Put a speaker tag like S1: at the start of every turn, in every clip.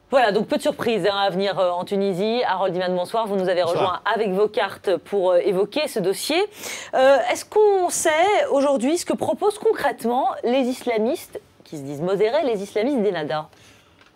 S1: Voilà, donc peu de surprises à venir en Tunisie. Harold Iman, bonsoir. Vous nous avez rejoint avec vos cartes pour évoquer ce dossier. Est-ce qu'on sait aujourd'hui ce que proposent concrètement les islamistes, qui se disent modérés, les islamistes d'Ennahda?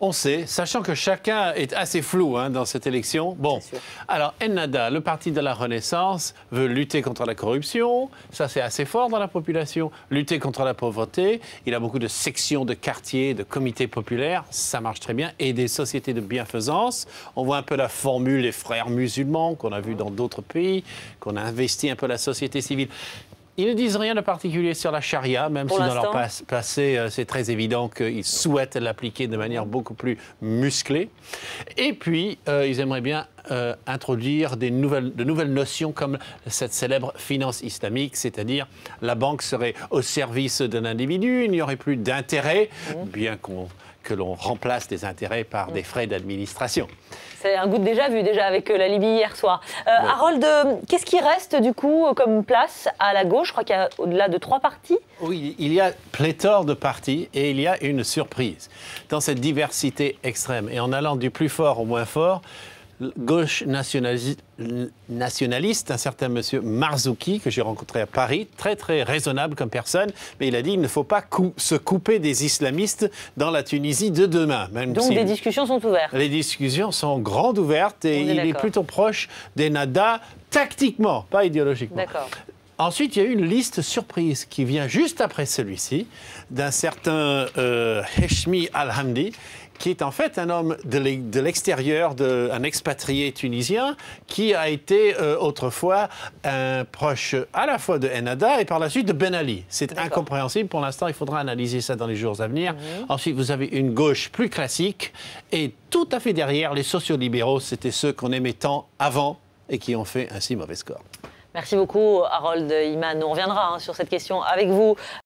S2: On sait, sachant que chacun est assez flou dans cette élection. Bon, alors Ennahda, le parti de la Renaissance, veut lutter contre la corruption. Ça, c'est assez fort dans la population. Lutter contre la pauvreté. Il a beaucoup de sections, de quartiers, de comités populaires. Ça marche très bien. Et des sociétés de bienfaisance. On voit un peu la formule des frères musulmans qu'on a vu dans d'autres pays, qu'on a investi un peu la société civile. Ils ne disent rien de particulier sur la charia, même si dans leur passé, c'est très évident qu'ils souhaitent l'appliquer de manière beaucoup plus musclée. Et puis, ils aimeraient bien introduire de nouvelles notions comme cette célèbre finance islamique, c'est-à-dire la banque serait au service d'un individu, il n'y aurait plus d'intérêt, bien que l'on remplace des intérêts par des frais d'administration.
S1: C'est un goût de déjà vu, déjà, avec la Libye hier soir. Harold, qu'est-ce qui reste, du coup, comme place à la gauche? Je crois qu'il y a au-delà de 3 partis.
S2: Oui, il y a pléthore de partis et il y a une surprise. Dans cette diversité extrême, et en allant du plus fort au moins fort, gauche nationaliste, un certain monsieur Marzouki, que j'ai rencontré à Paris, très très raisonnable comme personne, mais il a dit qu'il ne faut pas se couper des islamistes dans la Tunisie de demain. Même
S1: donc des discussions sont ouvertes.
S2: Les discussions sont grandes ouvertes et il est plutôt proche d'Ennahda tactiquement, pas idéologiquement.
S1: D'accord.
S2: Ensuite, il y a eu une liste surprise qui vient juste après celui-ci, d'un certain Heshmi Al-Hamdi, qui est en fait un homme de l'extérieur, un expatrié tunisien, qui a été autrefois un proche à la fois de Ennahda et par la suite de Ben Ali. C'est incompréhensible. Pour l'instant, il faudra analyser ça dans les jours à venir. Ensuite, vous avez une gauche plus classique et tout à fait derrière, les sociolibéraux, c'était ceux qu'on aimait tant avant et qui ont fait un si mauvais score.
S1: Merci beaucoup, Harold Iman. On reviendra sur cette question avec vous.